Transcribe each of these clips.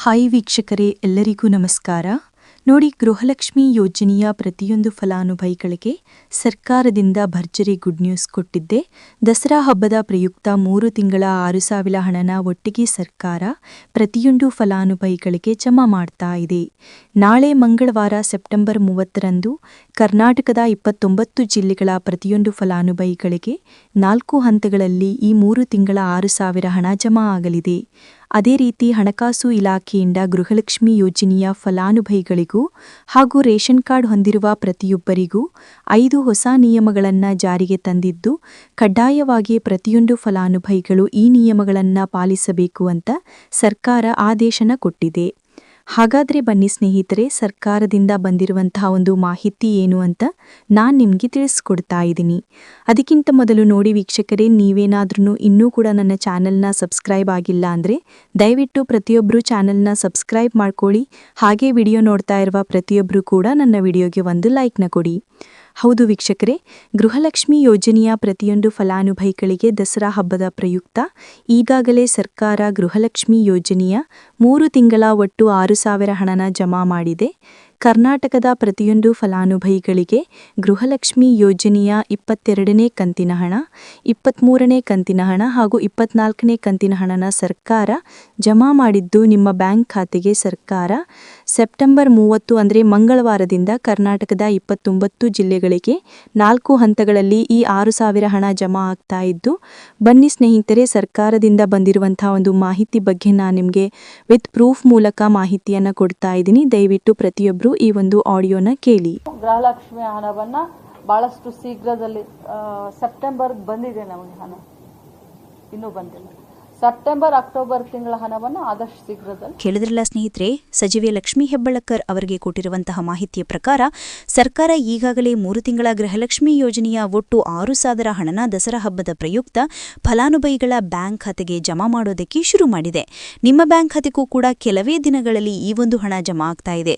Hi ವೀಕ್ಷಕರೇ, ಎಲ್ಲರಿಗೂ ನಮಸ್ಕಾರ. ನೋಡಿ, ಗೃಹಲಕ್ಷ್ಮಿ ಯೋಜನೆಯ ಪ್ರತಿಯೊಂದು ಫಲಾನುಭವಿಗಳಿಗೆ ಸರ್ಕಾರದಿಂದ ಭರ್ಜರಿ ಗುಡ್ ನ್ಯೂಸ್ ಕೊಟ್ಟಿದ್ದೆ. ದಸರಾ ಹಬ್ಬದ ಪ್ರಯುಕ್ತ 3 ತಿಂಗಳ 6,000 ಹಣನ ಒಟ್ಟಿಗೆ ಸರ್ಕಾರ ಪ್ರತಿಯೊಂದು ಫಲಾನುಭವಿಗಳಿಗೆ ಜಮಾ ಮಾಡ್ತಾ ಇದೆ. ನಾಳೆ ಮಂಗಳವಾರ ಸೆಪ್ಟೆಂಬರ್ 30ರಂದು ಕರ್ನಾಟಕದ 29 ಜಿಲ್ಲೆಗಳ ಪ್ರತಿಯೊಂದು ಫಲಾನುಭವಿಗಳಿಗೆ 4 ಹಂತಗಳಲ್ಲಿ ಈ 3 ತಿಂಗಳ 6,000 ಹಣ ಜಮಾ ಆಗಲಿದೆ. ಅದೇ ರೀತಿ ಹಣಕಾಸು ಇಲಾಖೆಯಿಂದ ಗೃಹಲಕ್ಷ್ಮಿ ಯೋಜನೆಯ ಫಲಾನುಭವಿಗಳಿಗೂ ಹಾಗೂ ರೇಷನ್ ಕಾರ್ಡ್ ಹೊಂದಿರುವ ಪ್ರತಿಯೊಬ್ಬರಿಗೂ 5 ಹೊಸ ನಿಯಮಗಳನ್ನು ಜಾರಿಗೆ ತಂದಿದ್ದು, ಕಡ್ಡಾಯವಾಗಿ ಪ್ರತಿಯೊಂದು ಫಲಾನುಭವಿಗಳು ಈ ನಿಯಮಗಳನ್ನು ಪಾಲಿಸಬೇಕು ಅಂತ ಸರ್ಕಾರ ಆದೇಶನ ಕೊಟ್ಟಿದೆ. ಹಾಗಾದರೆ ಬನ್ನಿ ಸ್ನೇಹಿತರೆ, ಸರ್ಕಾರದಿಂದ ಬಂದಿರುವಂತಹ ಒಂದು ಮಾಹಿತಿ ಏನು ಅಂತ ನಾನು ನಿಮಗೆ ತಿಳಿಸ್ಕೊಡ್ತಾ ಇದ್ದೀನಿ. ಅದಕ್ಕಿಂತ ಮೊದಲು ನೋಡಿ ವೀಕ್ಷಕರೇ, ನೀವೇನಾದ್ರೂ ಇನ್ನೂ ಕೂಡ ನನ್ನ ಚಾನಲ್ನ ಸಬ್ಸ್ಕ್ರೈಬ್ ಆಗಿಲ್ಲ ಅಂದರೆ ದಯವಿಟ್ಟು ಪ್ರತಿಯೊಬ್ಬರು ಚಾನಲ್ನ ಸಬ್ಸ್ಕ್ರೈಬ್ ಮಾಡ್ಕೊಳ್ಳಿ. ಹಾಗೆ ವಿಡಿಯೋ ನೋಡ್ತಾ ಇರುವ ಪ್ರತಿಯೊಬ್ಬರು ಕೂಡ ನನ್ನ ವಿಡಿಯೋಗೆ ಒಂದು ಲೈಕ್ನ ಕೊಡಿ. ಹೌದು ವೀಕ್ಷಕರೇ, ಗೃಹಲಕ್ಷ್ಮಿ ಯೋಜನೆಯ ಪ್ರತಿಯೊಂದು ಫಲಾನುಭವಿಗಳಿಗೆ ದಸರಾ ಹಬ್ಬದ ಪ್ರಯುಕ್ತ ಈಗಾಗಲೇ ಸರ್ಕಾರ ಗೃಹಲಕ್ಷ್ಮಿ ಯೋಜನೆಯ 3 ತಿಂಗಳ ಒಟ್ಟು 6,000 ಹಣನ ಜಮಾ ಮಾಡಿದೆ. ಕರ್ನಾಟಕದ ಪ್ರತಿಯೊಂದು ಫಲಾನುಭವಿಗಳಿಗೆ ಗೃಹಲಕ್ಷ್ಮಿ ಯೋಜನೆಯ 22ನೇ ಕಂತಿನ ಹಣ, 23ನೇ ಕಂತಿನ ಹಣ ಹಾಗೂ 24ನೇ ಕಂತಿನ ಹಣನ ಸರ್ಕಾರ ಜಮಾ ಮಾಡಿದ್ದು, ನಿಮ್ಮ ಬ್ಯಾಂಕ್ ಖಾತೆಗೆ ಸರ್ಕಾರ ಸೆಪ್ಟೆಂಬರ್ 30 ಅಂದರೆ ಮಂಗಳವಾರದಿಂದ ಕರ್ನಾಟಕದ 29 ಜಿಲ್ಲೆಗಳಿಗೆ 4 ಹಂತಗಳಲ್ಲಿ ಈ 6,000 ಹಣ ಜಮಾ ಆಗ್ತಾ ಇದ್ದು, ಬನ್ನಿ ಸ್ನೇಹಿತರೆ, ಸರ್ಕಾರದಿಂದ ಬಂದಿರುವಂತಹ ಒಂದು ಮಾಹಿತಿ ಬಗ್ಗೆ ನಾನು ನಿಮಗೆ ವಿತ್ ಪ್ರೂಫ್ ಮೂಲಕ ಮಾಹಿತಿಯನ್ನು ಕೊಡ್ತಾ ಇದ್ದೀನಿ. ದಯವಿಟ್ಟು ಪ್ರತಿಯೊಬ್ಬರು ಈ ಒಂದು ಆಡಿಯೋನ ಕೇಳಿ. ಗೃಹಲಕ್ಷ್ಮಿ ಹಣವನ್ನ ಬಹಳಷ್ಟು ಶೀಘ್ರದಲ್ಲಿ ಸೆಪ್ಟೆಂಬರ್ ಬಂದಿದೆ, ನಮಗೆ ಹಣ ಇನ್ನೂ ಬಂದಿಲ್ಲ. ಸೆಪ್ಟೆಂಬರ್ ಅಕ್ಟೋಬರ್ ತಿಂಗಳ ಹಣವನ್ನು ಆದಷ್ಟು ಶೀಘ್ರದಲ್ಲಿ. ಕೇಳಿದ್ರಲ್ಲ ಸ್ನೇಹಿತರೆ, ಸಚಿವೆ ಲಕ್ಷ್ಮೀ ಹೆಬ್ಬಾಳ್ಕರ್ ಅವರಿಗೆ ಕೊಟ್ಟಿರುವಂತಹ ಮಾಹಿತಿಯ ಪ್ರಕಾರ ಸರ್ಕಾರ ಈಗಾಗಲೇ 3 ತಿಂಗಳ ಗೃಹಲಕ್ಷ್ಮಿ ಯೋಜನೆಯ ಒಟ್ಟು 6,000 ಹಣನ ದಸರಾ ಹಬ್ಬದ ಪ್ರಯುಕ್ತ ಫಲಾನುಭವಿಗಳ ಬ್ಯಾಂಕ್ ಖಾತೆಗೆ ಜಮಾ ಮಾಡೋದಕ್ಕೆ ಶುರು ಮಾಡಿದೆ. ನಿಮ್ಮ ಬ್ಯಾಂಕ್ ಖಾತೆಗೂ ಕೂಡ ಕೆಲವೇ ದಿನಗಳಲ್ಲಿ ಈ ಒಂದು ಹಣ ಜಮಾ ಆಗ್ತಾ ಇದೆ.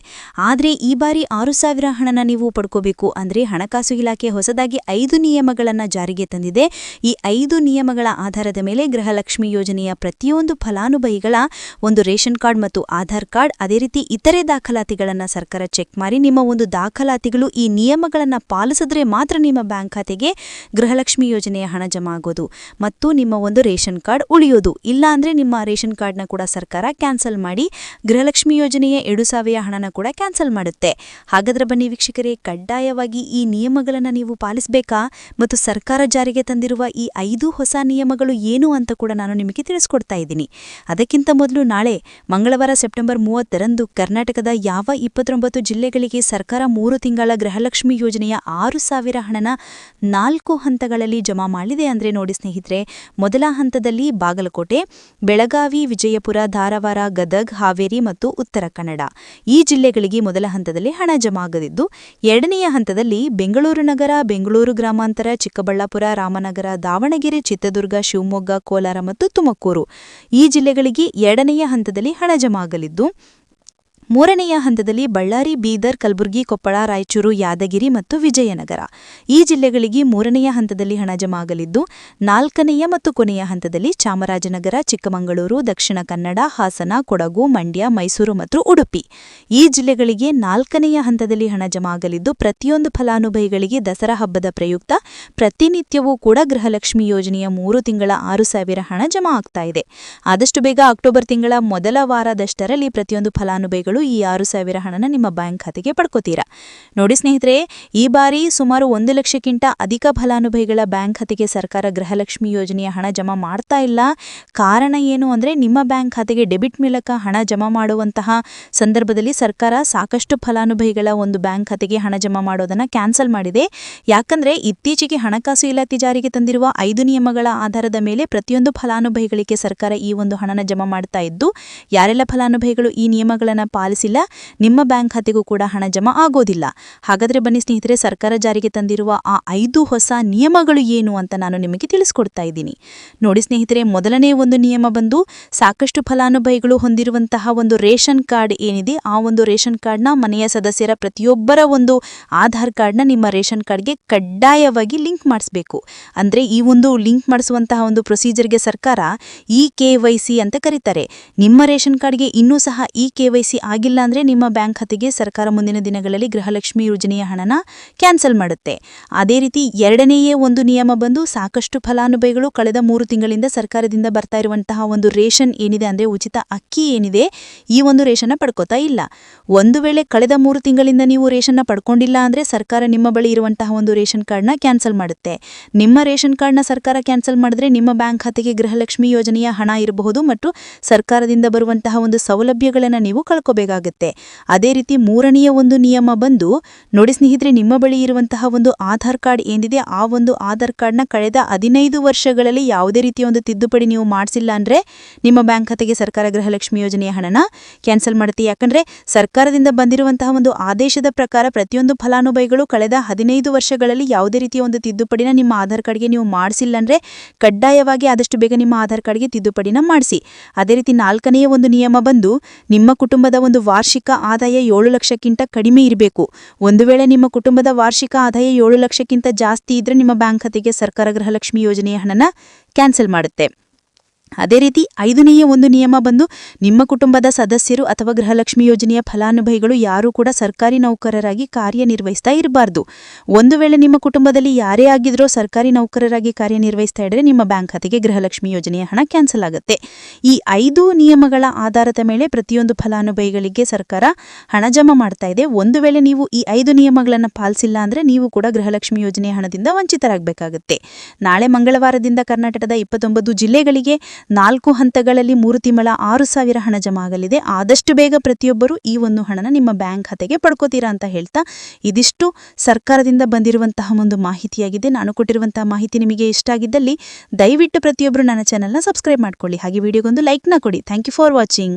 ಆದರೆ ಈ ಬಾರಿ 6,000 ಹಣನ ನೀವು ಪಡ್ಕೋಬೇಕು ಅಂದರೆ ಹಣಕಾಸು ಇಲಾಖೆ ಹೊಸದಾಗಿ 5 ನಿಯಮಗಳನ್ನು ಜಾರಿಗೆ ತಂದಿದೆ. ಈ 5 ನಿಯಮಗಳ ಆಧಾರದ ಮೇಲೆ ಗೃಹಲಕ್ಷ್ಮಿ ಯೋಜನೆಯ ಪ್ರತಿಯೊಂದು ಫಲಾನುಭವಿಗಳ ಒಂದು ರೇಷನ್ ಕಾರ್ಡ್ ಮತ್ತು ಆಧಾರ್ ಕಾರ್ಡ್, ಅದೇ ರೀತಿ ಇತರೆ ದಾಖಲಾತಿಗಳನ್ನು ಸರ್ಕಾರ ಚೆಕ್ ಮಾಡಿ ನಿಮ್ಮ ಒಂದು ದಾಖಲಾತಿಗಳು ಈ ನಿಯಮಗಳನ್ನು ಪಾಲಿಸಿದ್ರೆ ಮಾತ್ರ ನಿಮ್ಮ ಬ್ಯಾಂಕ್ ಖಾತೆಗೆ ಗೃಹಲಕ್ಷ್ಮಿ ಯೋಜನೆಯ ಹಣ ಜಮಾ ಆಗೋದು ಮತ್ತು ನಿಮ್ಮ ಒಂದು ರೇಷನ್ ಕಾರ್ಡ್ ಉಳಿಯೋದು. ಇಲ್ಲ ಅಂದರೆ ನಿಮ್ಮ ರೇಷನ್ ಕಾರ್ಡ್ನ ಕೂಡ ಸರ್ಕಾರ ಕ್ಯಾನ್ಸಲ್ ಮಾಡಿ ಗೃಹಲಕ್ಷ್ಮಿ ಯೋಜನೆಯ 2,000 ಹಣನ ಕೂಡ ಕ್ಯಾನ್ಸಲ್ ಮಾಡುತ್ತೆ. ಹಾಗಾದ್ರೆ ಬನ್ನಿ ವೀಕ್ಷಕರೇ, ಕಡ್ಡಾಯವಾಗಿ ಈ ನಿಯಮಗಳನ್ನು ನೀವು ಪಾಲಿಸಬೇಕಾ ಮತ್ತು ಸರ್ಕಾರ ಜಾರಿಗೆ ತಂದಿರುವ ಈ 5 ಹೊಸ ನಿಯಮಗಳು ಏನು ಅಂತ ಕೂಡ ನಾನು ನಿಮಗೆ ತಿಳಿಸ್ಕೊಡ್ತಾ ಇದ್ದೀನಿ. ಅದಕ್ಕಿಂತ ಮೊದಲು ನಾಳೆ ಮಂಗಳವಾರ ಸೆಪ್ಟೆಂಬರ್ 30ರಂದು ಕರ್ನಾಟಕದ ಯಾವ 29 ಜಿಲ್ಲೆಗಳಿಗೆ ಸರ್ಕಾರ 3 ತಿಂಗಳ ಗೃಹಲಕ್ಷ್ಮಿ ಯೋಜನೆಯ 6,000 ಹಣನ 4 ಹಂತಗಳಲ್ಲಿ ಜಮಾ ಮಾಡಿದೆ ಅಂದರೆ ನೋಡಿ ಸ್ನೇಹಿತರೆ, ಮೊದಲ ಹಂತದಲ್ಲಿ ಬಾಗಲಕೋಟೆ, ಬೆಳಗಾವಿ, ವಿಜಯಪುರ, ಧಾರವಾಡ, ಗದಗ್, ಹಾವೇರಿ ಮತ್ತು ಉತ್ತರ ಕನ್ನಡ ಈ ಜಿಲ್ಲೆಗಳಿಗೆ ಮೊದಲ ಹಂತದಲ್ಲಿ ಹಣ ಜಮಾ ಆಗದಿದ್ದು, ಎರಡನೆಯ ಹಂತದಲ್ಲಿ ಬೆಂಗಳೂರು ನಗರ, ಬೆಂಗಳೂರು ಗ್ರಾಮಾಂತರ, ಚಿಕ್ಕಬಳ್ಳಾಪುರ, ರಾಮನಗರ, ದಾವಣಗೆರೆ, ಚಿತ್ರದುರ್ಗ, ಶಿವಮೊಗ್ಗ, ಕೋಲಾರ ಮತ್ತು ತುಮಕೂರು ಈ ಜಿಲ್ಲೆಗಳಿಗೆ ಎರಡನೆಯ ಹಂತದಲ್ಲಿ ಹಣ ಜಮಾ ಆಗಲಿದ್ದು, ಮೂರನೆಯ ಹಂತದಲ್ಲಿ ಬಳ್ಳಾರಿ, ಬೀದರ್, ಕಲಬುರಗಿ, ಕೊಪ್ಪಳ, ರಾಯಚೂರು, ಯಾದಗಿರಿ ಮತ್ತು ವಿಜಯನಗರ ಈ ಜಿಲ್ಲೆಗಳಿಗೆ ಮೂರನೆಯ ಹಂತದಲ್ಲಿ ಹಣ ಜಮಾ ಆಗಲಿದ್ದು, ನಾಲ್ಕನೆಯ ಮತ್ತು ಕೊನೆಯ ಹಂತದಲ್ಲಿ ಚಾಮರಾಜನಗರ, ಚಿಕ್ಕಮಗಳೂರು, ದಕ್ಷಿಣ ಕನ್ನಡ, ಹಾಸನ, ಕೊಡಗು, ಮಂಡ್ಯ, ಮೈಸೂರು ಮತ್ತು ಉಡುಪಿ ಈ ಜಿಲ್ಲೆಗಳಿಗೆ 4ನೆಯ ಹಂತದಲ್ಲಿ ಹಣ ಜಮಾ ಆಗಲಿದ್ದು, ಪ್ರತಿಯೊಂದು ಫಲಾನುಭವಿಗಳಿಗೆ ದಸರಾ ಹಬ್ಬದ ಪ್ರಯುಕ್ತ ಪ್ರತಿನಿತ್ಯವೂ ಕೂಡ ಗೃಹಲಕ್ಷ್ಮಿ ಯೋಜನೆಯ 3 ತಿಂಗಳ 6,000 ಹಣ ಜಮಾ ಆಗ್ತಾ ಇದೆ. ಆದಷ್ಟು ಬೇಗ ಅಕ್ಟೋಬರ್ ತಿಂಗಳ ಮೊದಲ ವಾರದಷ್ಟರಲ್ಲಿ ಪ್ರತಿಯೊಂದು ಫಲಾನುಭವಿಗಳು ಈ 6,000 ಹಣನ ನಿಮ್ಮ ಬ್ಯಾಂಕ್ ಖಾತೆಗೆ ಪಡ್ಕೋತೀರಾ. ನೋಡಿ ಸ್ನೇಹಿತರೆ, ಈ ಬಾರಿ ಸುಮಾರು 1 ಲಕ್ಷಕ್ಕಿಂತ ಅಧಿಕ ಫಲಾನುಭವಿಗಳ ಬ್ಯಾಂಕ್ ಖಾತೆಗೆ ಸರ್ಕಾರ ಗೃಹಲಕ್ಷ್ಮಿ ಯೋಜನೆಯ ಹಣ ಜಮಾ ಮಾಡ್ತಾ ಇಲ್ಲ. ಕಾರಣ ಏನು ಅಂದರೆ, ನಿಮ್ಮ ಬ್ಯಾಂಕ್ ಖಾತೆಗೆ ಡೆಬಿಟ್ ಮೂಲಕ ಹಣ ಜಮಾ ಮಾಡುವಂತಹ ಸಂದರ್ಭದಲ್ಲಿ ಸರ್ಕಾರ ಸಾಕಷ್ಟು ಫಲಾನುಭವಿಗಳ ಒಂದು ಬ್ಯಾಂಕ್ ಖಾತೆಗೆ ಹಣ ಜಮಾ ಮಾಡೋದನ್ನು ಕ್ಯಾನ್ಸಲ್ ಮಾಡಿದೆ. ಯಾಕಂದರೆ ಇತ್ತೀಚೆಗೆ ಹಣಕಾಸು ಇಲಾಖೆ ಜಾರಿಗೆ ತಂದಿರುವ 5 ನಿಯಮಗಳ ಆಧಾರದ ಮೇಲೆ ಪ್ರತಿಯೊಂದು ಫಲಾನುಭವಿಗಳಿಗೆ ಸರ್ಕಾರ ಈ ಒಂದು ಹಣನ ಜಮಾ ಮಾಡ್ತಾ ಇದ್ದು, ಯಾರೆಲ್ಲ ಫಲಾನುಭವಿಗಳು ಈ ನಿಯಮಗಳನ್ನು ಪಾಲಿಸಿಲ್ಲ, ನಿಮ್ಮ ಬ್ಯಾಂಕ್ ಖಾತೆಗೂ ಕೂಡ ಹಣ ಜಮಾ ಆಗೋದಿಲ್ಲ. ಹಾಗಾದರೆ ಬನ್ನಿ ಸ್ನೇಹಿತರೆ, ಸರ್ಕಾರ ಜಾರಿಗೆ ತಂದಿರುವ ಆ 5 ಹೊಸ ನಿಯಮಗಳು ಏನು ಅಂತ ನಾನು ನಿಮಗೆ ತಿಳಿಸ್ಕೊಡ್ತಾ ಇದ್ದೀನಿ. ನೋಡಿ ಸ್ನೇಹಿತರೆ, ಮೊದಲನೇ ಒಂದು ನಿಯಮ ಬಂದು ಸಾಕಷ್ಟು ಫಲಾನುಭವಿಗಳು ಹೊಂದಿರುವಂತಹ ಒಂದು ರೇಷನ್ ಕಾರ್ಡ್ ಏನಿದೆ, ಆ ಒಂದು ರೇಷನ್ ಕಾರ್ಡ್ನ ಮನೆಯ ಸದಸ್ಯರ ಪ್ರತಿಯೊಬ್ಬರ ಒಂದು ಆಧಾರ್ ಕಾರ್ಡ್ನ ನಿಮ್ಮ ರೇಷನ್ ಕಾರ್ಡ್ಗೆ ಕಡ್ಡಾಯವಾಗಿ ಲಿಂಕ್ ಮಾಡಿಸಬೇಕು. ಅಂದರೆ ಈ ಒಂದು ಲಿಂಕ್ ಮಾಡಿಸುವಂತಹ ಒಂದು ಪ್ರೊಸೀಜರ್ಗೆ ಸರ್ಕಾರ KYC ಅಂತ ಕರೀತಾರೆ. ನಿಮ್ಮ ರೇಷನ್ ಕಾರ್ಡ್ಗೆ ಇನ್ನೂ ಸಹ KYC ಆಗಿಲ್ಲ ಅಂದರೆ ನಿಮ್ಮ ಬ್ಯಾಂಕ್ ಖಾತೆಗೆ ಸರ್ಕಾರ ಮುಂದಿನ ದಿನಗಳಲ್ಲಿ ಗೃಹಲಕ್ಷ್ಮಿ ಯೋಜನೆಯ ಹಣನ ಕ್ಯಾನ್ಸಲ್ ಮಾಡುತ್ತೆ. ಅದೇ ರೀತಿ ಎರಡನೆಯ ಒಂದು ನಿಯಮ ಬಂದು ಸಾಕಷ್ಟು ಫಲಾನುಭವಿಗಳು ಕಳೆದ 3 ತಿಂಗಳಿಂದ ಸರ್ಕಾರದಿಂದ ಬರ್ತಾ ಇರುವಂತಹ ಒಂದು ರೇಷನ್ ಏನಿದೆ, ಅಂದರೆ ಉಚಿತ ಅಕ್ಕಿ ಏನಿದೆ, ಈ ಒಂದು ರೇಷನ್ನ ಪಡ್ಕೋತಾ ಇಲ್ಲ. ಒಂದು ವೇಳೆ ಕಳೆದ 3 ತಿಂಗಳಿಂದ ನೀವು ರೇಷನ್ನ ಪಡ್ಕೊಂಡಿಲ್ಲ ಅಂದರೆ ಸರ್ಕಾರ ನಿಮ್ಮ ಬಳಿ ಇರುವಂತಹ ಒಂದು ರೇಷನ್ ಕಾರ್ಡ್ನ ಕ್ಯಾನ್ಸಲ್ ಮಾಡುತ್ತೆ. ನಿಮ್ಮ ರೇಷನ್ ಕಾರ್ಡ್ನ ಸರ್ಕಾರ ಕ್ಯಾನ್ಸಲ್ ಮಾಡಿದ್ರೆ ನಿಮ್ಮ ಬ್ಯಾಂಕ್ ಖಾತೆಗೆ ಗೃಹಲಕ್ಷ್ಮಿ ಯೋಜನೆಯ ಹಣ ಇರಬಹುದು ಮತ್ತು ಸರ್ಕಾರದಿಂದ ಬರುವಂತಹ ಒಂದು ಸೌಲಭ್ಯಗಳನ್ನು ನೀವು ಕಳ್ಕೋಬೇಕಾಗುತ್ತೆ. ಅದೇ ರೀತಿ ಮೂರನೆಯ ಒಂದು ನಿಯಮ ಬಂದು ನೋಡಿ ಸ್ನೇಹಿತರೆ, ನಿಮ್ಮ ಬಳಿ ಇರುವಂತಹ ಒಂದು ಆಧಾರ್ ಕಾರ್ಡ್ ಏನಿದೆ, ಆ ಒಂದು ಆಧಾರ್ ಕಾರ್ಡ್ನ ಕಳೆದ 15 ವರ್ಷಗಳಲ್ಲಿ ಯಾವುದೇ ರೀತಿಯ ಒಂದು ತಿದ್ದುಪಡಿ ನೀವು ಮಾಡಿಸಿಲ್ಲ ಅಂದರೆ ನಿಮ್ಮ ಬ್ಯಾಂಕ್ ಖಾತೆಗೆ ಸರ್ಕಾರ ಗೃಹಲಕ್ಷ್ಮಿ ಯೋಜನೆಯ ಹಣನ ಕ್ಯಾನ್ಸಲ್ ಮಾಡುತ್ತೆ. ಯಾಕಂದರೆ ಸರ್ಕಾರದಿಂದ ಬಂದಿರುವಂತಹ ಒಂದು ಆದೇಶದ ಪ್ರಕಾರ ಪ್ರತಿಯೊಂದು ಫಲಾನುಭವಿಗಳು ಕಳೆದ 15 ವರ್ಷಗಳಲ್ಲಿ ಯಾವುದೇ ರೀತಿಯ ಒಂದು ತಿದ್ದುಪಡಿನ ನಿಮ್ಮ ಆಧಾರ್ ಕಾರ್ಡ್ಗೆ ನೀವು ಮಾಡಿಸಿಲ್ಲ ಅಂದರೆ ಕಡ್ಡಾಯವಾಗಿ ಆದಷ್ಟು ಬೇಗ ನಿಮ್ಮ ಆಧಾರ್ ಕಾರ್ಡ್ಗೆ ತಿದ್ದುಪಡಿನ ಮಾಡಿಸಿ. ಅದೇ ರೀತಿ ನಾಲ್ಕನೆಯ ಒಂದು ನಿಯಮ ಬಂದು ನಿಮ್ಮ ಕುಟುಂಬದ ಒಂದು ವಾರ್ಷಿಕ ಆದಾಯ 7 ಲಕ್ಷಕ್ಕಿಂತ ಕಡಿಮೆ ಇರಬೇಕು. ಒಂದು ವೇಳೆ ನಿಮ್ಮ ಕುಟುಂಬದ ವಾರ್ಷಿಕ ಆದಾಯ 7 ಲಕ್ಷಕ್ಕಿಂತ ಜಾಸ್ತಿ ಇದ್ರೆ ನಿಮ್ಮ ಬ್ಯಾಂಕ್ ಖಾತೆಗೆ ಸರ್ಕಾರ ಗೃಹಲಕ್ಷ್ಮಿ ಯೋಜನೆಯ ಹಣನ ಕ್ಯಾನ್ಸಲ್ ಮಾಡುತ್ತೆ. ಅದೇ ರೀತಿ 5ನೆಯ ಒಂದು ನಿಯಮ ಬಂದು ನಿಮ್ಮ ಕುಟುಂಬದ ಸದಸ್ಯರು ಅಥವಾ ಗೃಹಲಕ್ಷ್ಮಿ ಯೋಜನೆಯ ಫಲಾನುಭವಿಗಳು ಯಾರೂ ಕೂಡ ಸರ್ಕಾರಿ ನೌಕರರಾಗಿ ಕಾರ್ಯನಿರ್ವಹಿಸ್ತಾ ಇರಬಾರ್ದು. ಒಂದು ವೇಳೆ ನಿಮ್ಮ ಕುಟುಂಬದಲ್ಲಿ ಯಾರೇ ಆಗಿದ್ರೂ ಸರ್ಕಾರಿ ನೌಕರರಾಗಿ ಕಾರ್ಯನಿರ್ವಹಿಸ್ತಾ ಇದ್ದರೆ ನಿಮ್ಮ ಬ್ಯಾಂಕ್ ಖಾತೆಗೆ ಗೃಹಲಕ್ಷ್ಮಿ ಯೋಜನೆಯ ಹಣ ಕ್ಯಾನ್ಸಲ್ ಆಗುತ್ತೆ. ಈ 5 ನಿಯಮಗಳ ಆಧಾರದ ಮೇಲೆ ಪ್ರತಿಯೊಂದು ಫಲಾನುಭವಿಗಳಿಗೆ ಸರ್ಕಾರ ಹಣ ಜಮಾ ಮಾಡ್ತಾ ಇದೆ. ಒಂದು ವೇಳೆ ನೀವು ಈ 5 ನಿಯಮಗಳನ್ನು ಪಾಲಿಸಿಲ್ಲ ಅಂದರೆ ನೀವು ಕೂಡ ಗೃಹಲಕ್ಷ್ಮಿ ಯೋಜನೆಯ ಹಣದಿಂದ ವಂಚಿತರಾಗಬೇಕಾಗುತ್ತೆ. ನಾಳೆ ಮಂಗಳವಾರದಿಂದ ಕರ್ನಾಟಕದ 29 ಜಿಲ್ಲೆಗಳಿಗೆ 4 ಹಂತಗಳಲ್ಲಿ 3 ತಿಂಗಳ 6,000 ಹಣ ಜಮಾ ಆಗಲಿದೆ. ಆದಷ್ಟು ಬೇಗ ಪ್ರತಿಯೊಬ್ಬರು ಈ ಒಂದು ಹಣನ ನಿಮ್ಮ ಬ್ಯಾಂಕ್ ಖಾತೆಗೆ ಪಡ್ಕೋತೀರಾ ಅಂತ ಹೇಳ್ತಾ, ಇದಿಷ್ಟು ಸರ್ಕಾರದಿಂದ ಬಂದಿರುವಂತಹ ಒಂದು ಮಾಹಿತಿಯಾಗಿದೆ. ನಾನು ಕೊಟ್ಟಿರುವಂತಹ ಮಾಹಿತಿ ನಿಮಗೆ ಇಷ್ಟ ಆಗಿದ್ದಲ್ಲಿ ದಯವಿಟ್ಟು ಪ್ರತಿಯೊಬ್ಬರು ನನ್ನ ಚಾನೆಲ್ನ ಸಬ್ಸ್ಕ್ರೈಬ್ ಮಾಡ್ಕೊಳ್ಳಿ. ಹಾಗೆ ವಿಡಿಯೋಗೊಂದು ಲೈಕ್ನ ಕೊಡಿ. Thank you for watching.